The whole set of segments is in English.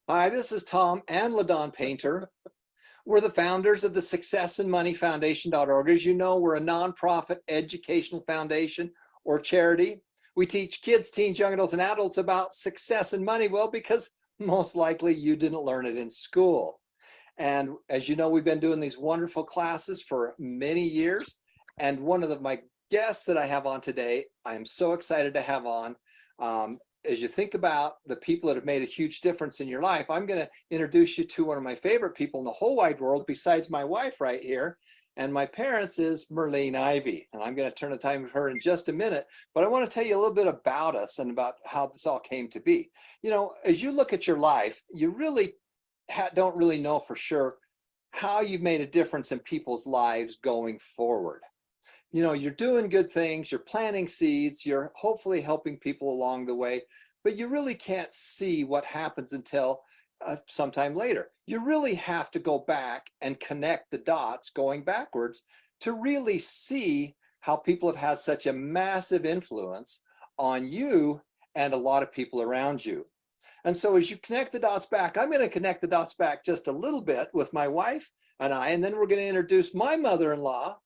Hi, this is Tom and LaDon Painter. We're the founders of the Success and Money Foundation.org. As you know, we're a nonprofit educational foundation or charity. We teach kids, teens, young adults, and adults about success and money. Well, because most likely you didn't learn it in school. And as you know, we've been doing these wonderful classes for many years. And one of my guests that I have on today, I'm so excited to have on. As you think about the people that have made a huge difference in your life, I'm going to introduce you to one of my favorite people in the whole wide world, besides my wife right here. And my parents is Merlene Ivie. And I'm going to turn the time with her in just a minute. But I want to tell you a little bit about us and about how this all came to be. You know, as you look at your life, you really don't really know for sure how you've made a difference in people's lives going forward. You know, you're doing good things, you're planting seeds, you're hopefully helping people along the way, but you really can't see what happens until sometime later. You really have to go back and connect the dots going backwards to really see how people have had such a massive influence on you and a lot of people around you. And so as you connect the dots back, I'm going to connect the dots back just a little bit with my wife and I, and then we're going to introduce my mother-in-law.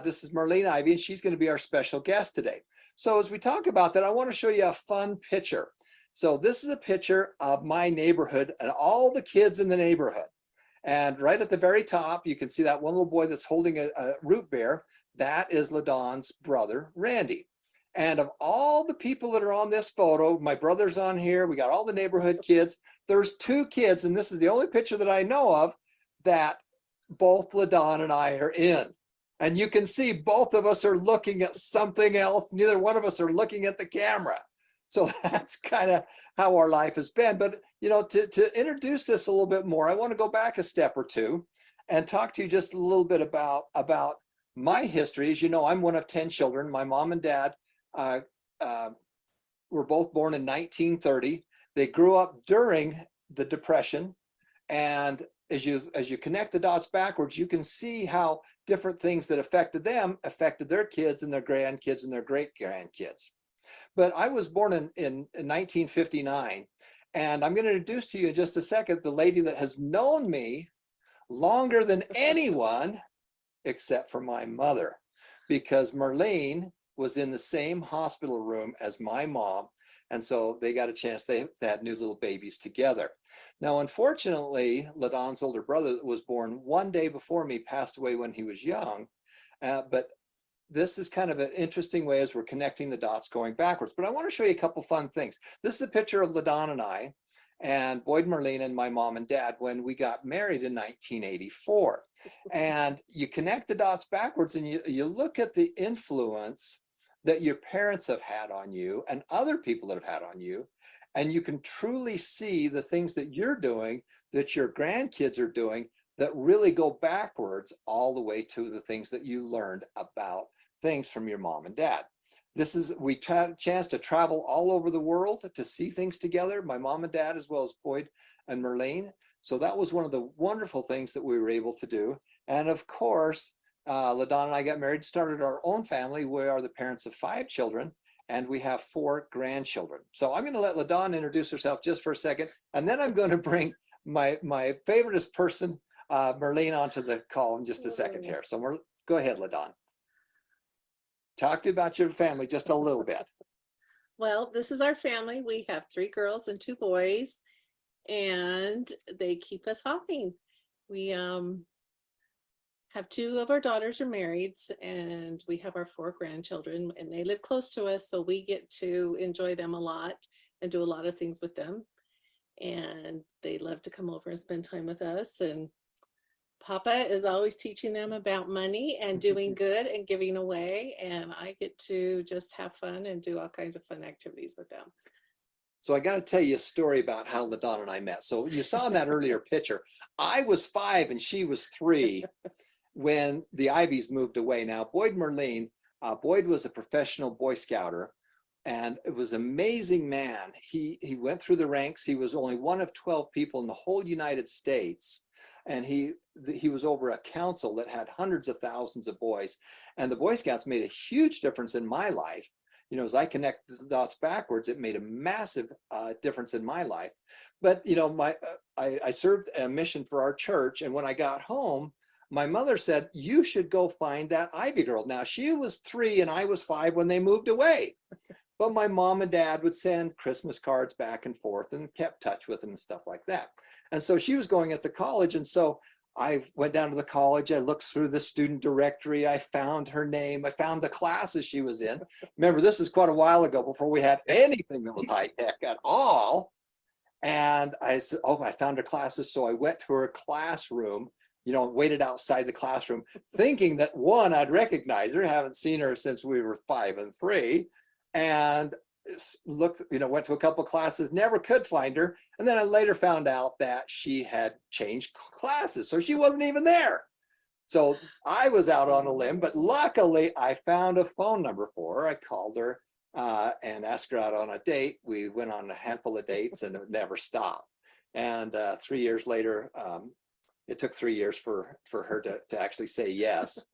This is Merlene Ivie, and she's going to be our special guest today. So as we talk about that, I want to show you a fun picture. So this is a picture of my neighborhood and all the kids in the neighborhood. And right at the very top, you can see that one little boy that's holding a root beer. That is LaDon's brother, Randy. And of all the people that are on this photo, my brother's on here, we got all the neighborhood kids. There's two kids, and this is the only picture that I know of that both LaDon and I are in. And you can see both of us are looking at something else. Neither one of us are looking at the camera. So that's kind of how our life has been. But, you know, to introduce this a little bit more, I want to go back a step or two and talk to you just a little bit about my history. As you know, I'm one of 10 children. My mom and dad were both born in 1930. They grew up during the Depression. And as you connect the dots backwards, you can see how different things that affected them affected their kids and their grandkids and their great grandkids. But I was born in 1959, and I'm going to introduce to you in just a second the lady that has known me longer than anyone except for my mother, because Merlene was in the same hospital room as my mom. And so they got a chance, they had new little babies together. Now, unfortunately, LaDon's older brother was born one day before me, passed away when he was young. But this is kind of an interesting way as we're connecting the dots going backwards. But I want to show you a couple fun things. This is a picture of LaDon and I, and Boyd Merlene and my mom and dad when we got married in 1984. And you connect the dots backwards and you look at the influence that your parents have had on you and other people that have had on you. And you can truly see the things that you're doing, that your grandkids are doing, that really go backwards all the way to the things that you learned about things from your mom and dad. We had a chance to travel all over the world to see things together, my mom and dad, as well as Boyd and Merlene. So that was one of the wonderful things that we were able to do. And of course, LaDon and I got married, started our own family. We are the parents of 5 children, and we have 4 grandchildren. So I'm going to let LaDon introduce herself just for a second, and then I'm going to bring my favoriteest person, Merlene, onto the call in just a second here. So go ahead, LaDon. Talk to you about your family just a little bit. Well, this is our family. We have 3 girls and 2 boys, and they keep us hopping. We have 2 of our daughters are married, and we have our 4 grandchildren, and they live close to us, so we get to enjoy them a lot and do a lot of things with them. And they love to come over and spend time with us. And Papa is always teaching them about money and doing good and giving away. And I get to just have fun and do all kinds of fun activities with them. So I got to tell you a story about how LaDon and I met. So you saw in that earlier picture, I was 5 and she was 3 when the Ivies moved away. Now, Boyd Merlene, Boyd was a professional Boy Scouter, and it was an amazing man. He went through the ranks. He was only one of 12 people in the whole United States. And he was over a council that had hundreds of thousands of boys. And the Boy Scouts made a huge difference in my life. You know, as I connect the dots backwards, it made a massive difference in my life. But I served a mission for our church, and when I got home, my mother said, you should go find that Ivy girl. Now, she was 3 and I was 5 when they moved away. But my mom and dad would send Christmas cards back and forth and kept touch with them and stuff like that. And so she was going at the college. And so I went down to the college. I looked through the student directory. I found her name. I found the classes she was in. Remember, this is quite a while ago before we had anything that was high tech at all. And I said, oh, I found her classes. So I went to her classroom, waited outside the classroom thinking that one, I'd recognize her. Haven't seen her since we were 5 and 3. And looked, went to a couple of classes, never could find her. And then I later found out that she had changed classes. So she wasn't even there. So I was out on a limb, but luckily I found a phone number for her. I called her and asked her out on a date. We went on a handful of dates and it never stopped. And 3 years later, it took 3 years for her to actually say yes.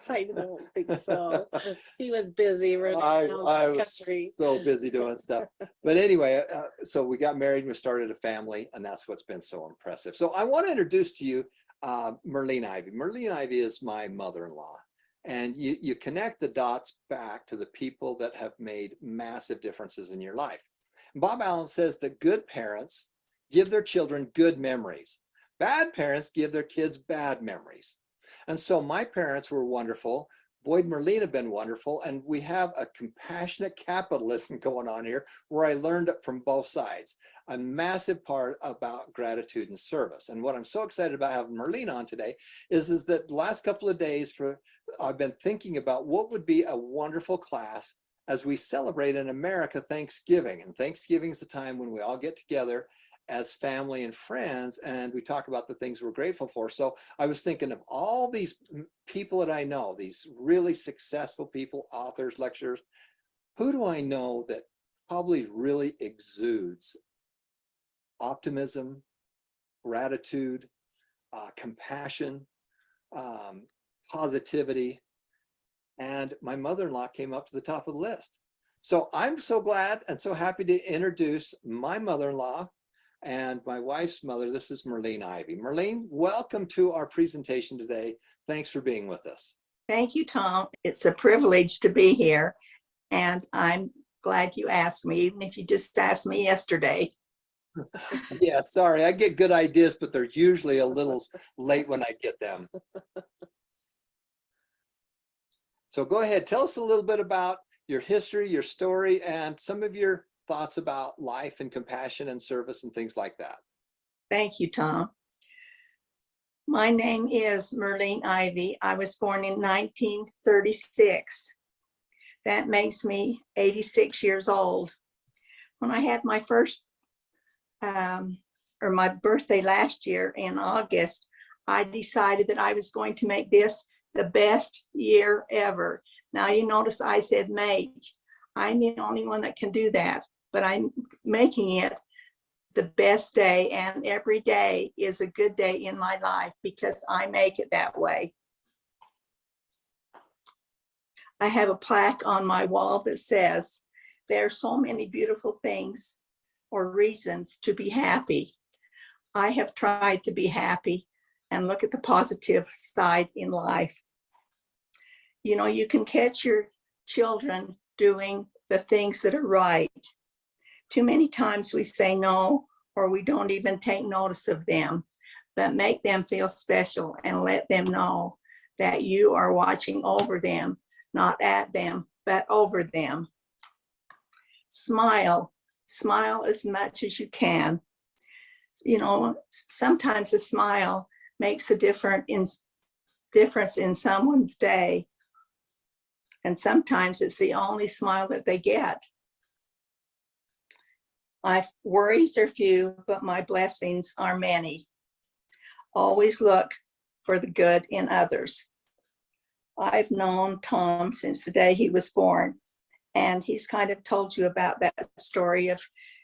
I don't think so. He was busy. I was so busy doing stuff. But anyway, so we got married and we started a family, and that's what's been so impressive. So I want to introduce to you Merlene Ivie. Merlene Ivie is my mother-in-law. And you connect the dots back to the people that have made massive differences in your life. Bob Allen says that good parents give their children good memories. Bad parents give their kids bad memories. And so my parents were wonderful. Boyd and Merlene have been wonderful. And we have a compassionate capitalism going on here where I learned it from both sides. A massive part about gratitude and service. And what I'm so excited about having Merlene on today is that the last couple of days I've been thinking about what would be a wonderful class as we celebrate in America Thanksgiving. And Thanksgiving is the time when we all get together as family and friends, and we talk about the things we're grateful for. So I was thinking of all these people that I know, these really successful people, authors, lecturers. Who do I know that probably really exudes optimism, gratitude, compassion, positivity? And my mother-in-law came up to the top of the list. So I'm so glad and so happy to introduce my mother-in-law and my wife's mother. This is Merlene Ivie. Merlene, welcome to our presentation today. Thanks for being with us. Thank you, Tom. It's a privilege to be here, and I'm glad you asked me, even if you just asked me yesterday. Yeah, sorry, I get good ideas, but they're usually a little late when I get them. So go ahead, tell us a little bit about your history, your story, and some of your thoughts about life and compassion and service and things like that. Thank you, Tom. My name is Merlene Ivie. I was born in 1936. That makes me 86 years old. When I had my first, my birthday last year in August, I decided that I was going to make this the best year ever. Now you notice I said make. I'm the only one that can do that, but I'm making it the best day, and every day is a good day in my life because I make it that way. I have a plaque on my wall that says, there are so many beautiful things or reasons to be happy. I have tried to be happy and look at the positive side in life. You know, you can catch your children doing the things that are right. Too many times we say no, or we don't even take notice of them, but make them feel special and let them know that you are watching over them, not at them, but over them. Smile as much as you can. You know, sometimes a smile makes a difference in someone's day. And sometimes it's the only smile that they get. My worries are few, but my blessings are many. Always look for the good in others. I've known Tom since the day he was born, and he's kind of told you about that story of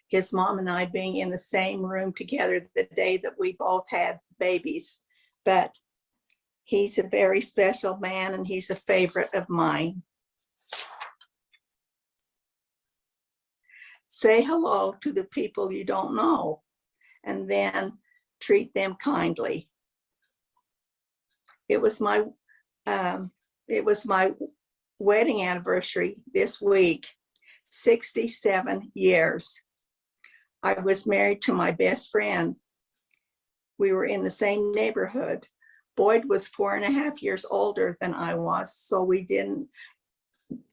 his mom and I being in the same room together the day that we both had babies. But he's a very special man, and he's a favorite of mine. Say hello to the people you don't know, and then treat them kindly. It was my wedding anniversary this week, 67 years. I was married to my best friend. We were in the same neighborhood. Boyd was 4.5 years older than I was, so we didn't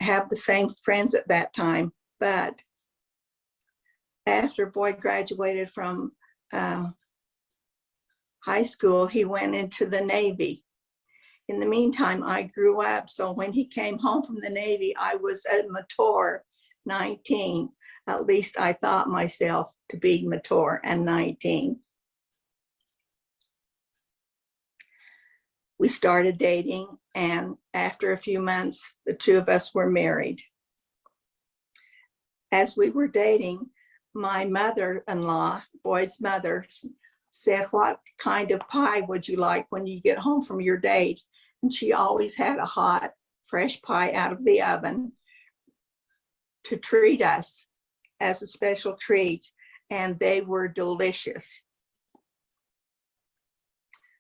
have the same friends at that time. But after Boyd graduated from high school, he went into the Navy. In the meantime, I grew up, so when he came home from the Navy, I was a mature 19. At least I thought myself to be mature and 19. We started dating, and after a few months, the two of us were married. As we were dating, my mother-in-law, Boyd's mother, said, "What kind of pie would you like when you get home from your date?" And she always had a hot, fresh pie out of the oven to treat us as a special treat, and they were delicious.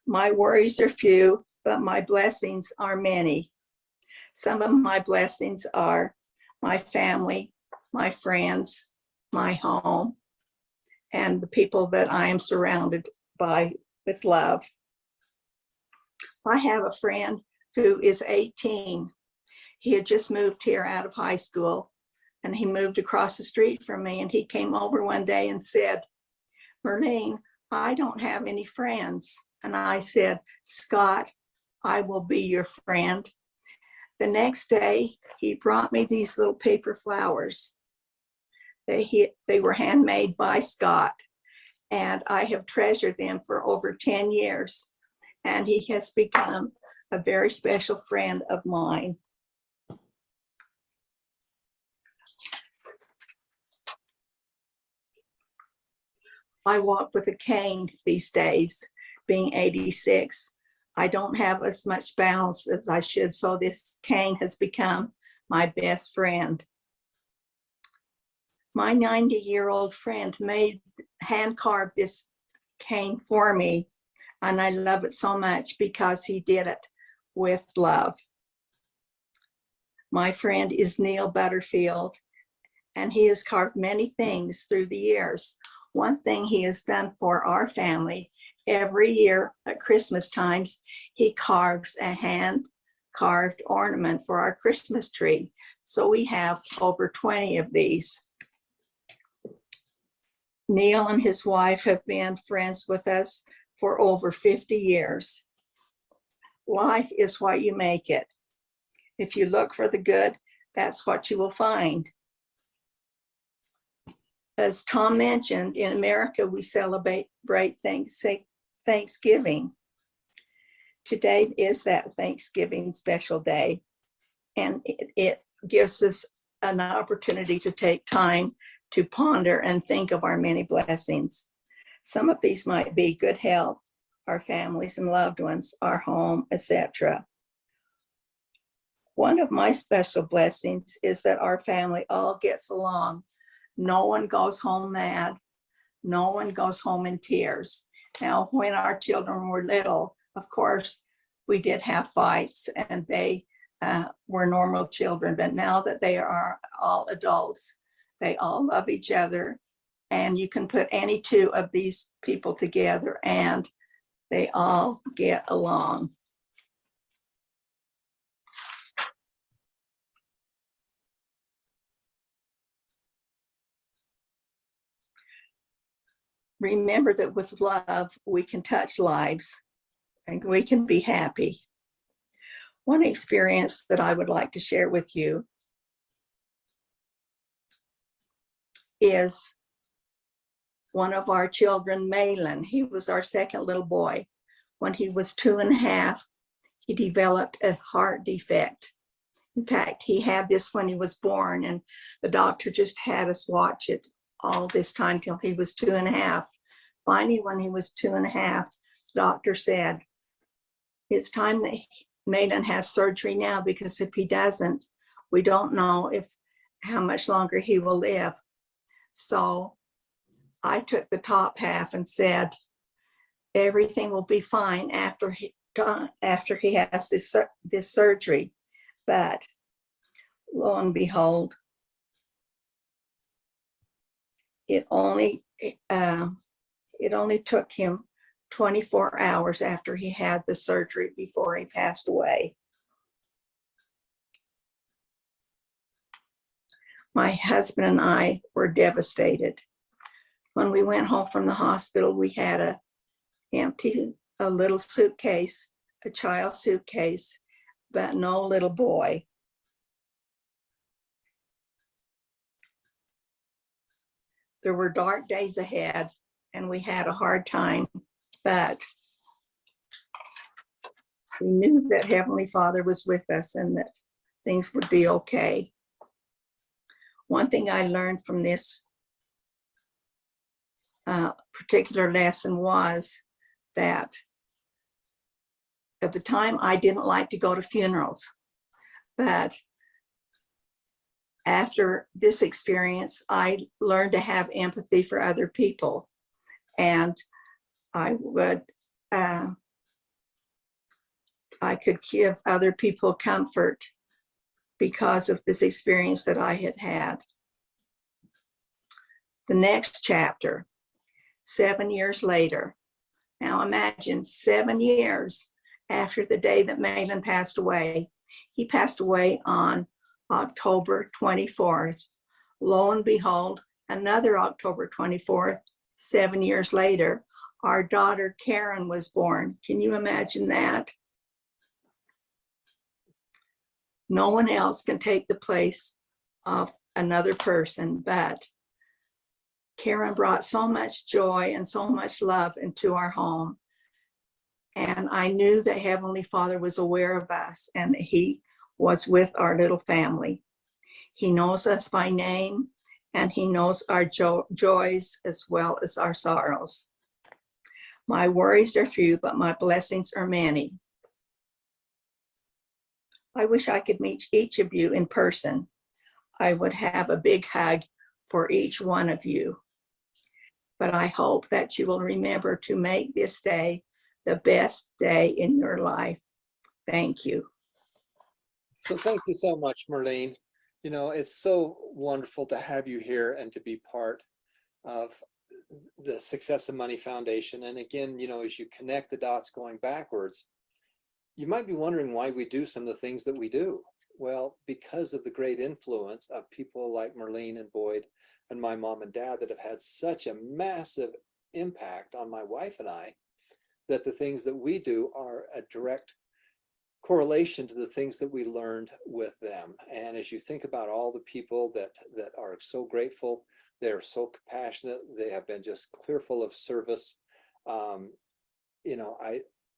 My worries are few, but my blessings are many. Some of my blessings are my family, my friends, my home, and the people that I am surrounded by with love. I have a friend who is 18. He had just moved here out of high school, and he moved across the street from me, and he came over one day and said, "Merlene, I don't have any friends." And I said, "Scott, I will be your friend." The next day, he brought me these little paper flowers. They were handmade by Scott, and I have treasured them for over 10 years. And he has become a very special friend of mine. I walk with a cane these days, being 86. I don't have as much balance as I should, so this cane has become my best friend. My 90-year-old friend hand-carved this cane for me, and I love it so much because he did it with love. My friend is Neil Butterfield, and he has carved many things through the years. One thing he has done for our family, every year at Christmas times, he carves a hand-carved ornament for our Christmas tree. So we have over 20 of these. Neil and his wife have been friends with us for over 50 years. Life is what you make it. If you look for the good, that's what you will find. As Tom mentioned, in America, we celebrate Thanksgiving. Today is that Thanksgiving special day, and it gives us an opportunity to take time to ponder and think of our many blessings. Some of these might be good health, our families and loved ones, our home, etc. One of my special blessings is that our family all gets along. No one goes home mad. No one goes home in tears. Now, when our children were little, of course, we did have fights, and they were normal children. But now that they are all adults, they all love each other. And you can put any two of these people together, and they all get along. Remember that with love, we can touch lives and we can be happy. One experience that I would like to share with you is one of our children, Malin. He was our second little boy. When he was 2.5, he developed a heart defect. In fact, he had this when he was born, and the doctor just had us watch it all this time till he was 2.5. Finally, when he was 2.5, the doctor said, "It's time that Malin has surgery now, because if he doesn't, we don't know how much longer he will live." So I took the top half and said, everything will be fine after he has this surgery. But lo and behold, it only took him 24 hours after he had the surgery before he passed away. My husband and I were devastated. When we went home from the hospital, we had a little suitcase, a child suitcase, but no little boy. There were dark days ahead, and we had a hard time, but we knew that Heavenly Father was with us and that things would be okay. One thing I learned from this particular lesson was that at the time I didn't like to go to funerals, but after this experience, I learned to have empathy for other people, and I could give other people comfort because of this experience that I had had. The next chapter, 7 years later. Now imagine 7 years after the day that Malin passed away. He passed away on October 24th. Lo and behold, another October 24th, 7 years later, our daughter Karen was born. Can you imagine that? No one else can take the place of another person, but Karen brought so much joy and so much love into our home. And I knew that Heavenly Father was aware of us and that He was with our little family. He knows us by name, and He knows our joys as well as our sorrows. My worries are few, but my blessings are many. I wish I could meet each of you in person. I would have a big hug for each one of you. But I hope that you will remember to make this day the best day in your life. Thank you. So thank you so much, Merlene. You know, it's so wonderful to have you here and to be part of the Success and Money Foundation. And again, you know, as you connect the dots going backwards, you might be wondering why we do some of the things that we do. Well, because of the great influence of people like Merlene and Boyd and my mom and dad that have had such a massive impact on my wife and I, that the things that we do are a direct correlation to the things that we learned with them. And as you think about all the people that are so grateful, they're so compassionate, they have been just clear full of service. You know,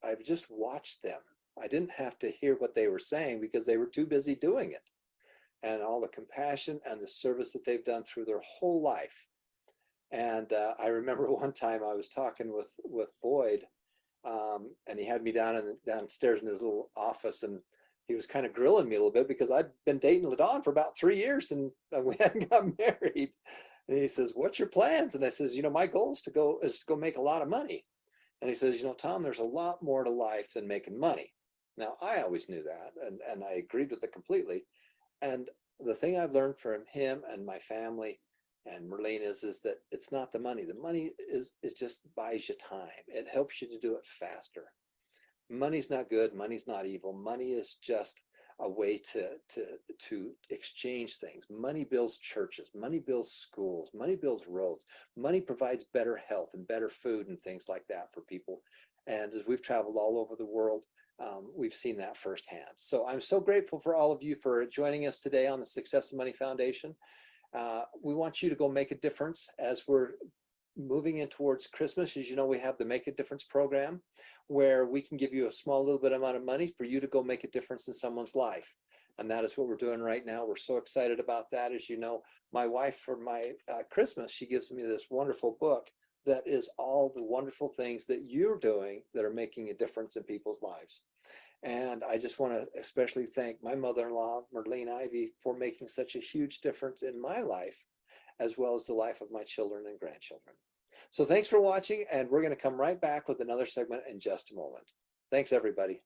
I've just watched them. I didn't have to hear what they were saying because they were too busy doing it. And all the compassion and the service that they've done through their whole life. And I remember one time I was talking with Boyd, and he had me downstairs in his little office, and he was kind of grilling me a little bit because I'd been dating LaDawn for about 3 years and we hadn't got married. And he says, "What's your plans?" And I says, "You know, my goal is to go make a lot of money." And he says, "You know, Tom, there's a lot more to life than making money." Now, I always knew that, and I agreed with it completely. And the thing I've learned from him and my family and Merlene is that it's not the money. The money is just buys you time. It helps you to do it faster. Money's not good. Money's not evil. Money is just a way to exchange things. Money builds churches. Money builds schools. Money builds roads. Money provides better health and better food and things like that for people. And as we've traveled all over the world, we've seen that firsthand. So I'm so grateful for all of you for joining us today on the Success and Money Foundation. We want you to go make a difference as we're moving in towards Christmas. As you know, we have the Make a Difference program where we can give you a small little bit amount of money for you to go make a difference in someone's life. And that is what we're doing right now. We're so excited about that. As you know, my wife, for my Christmas, she gives me this wonderful book that is all the wonderful things that you're doing that are making a difference in people's lives. And I just want to especially thank my mother-in-law, Merlene Ivie, for making such a huge difference in my life as well as the life of my children and grandchildren. So thanks for watching, and we're going to come right back with another segment in just a moment. Thanks, everybody.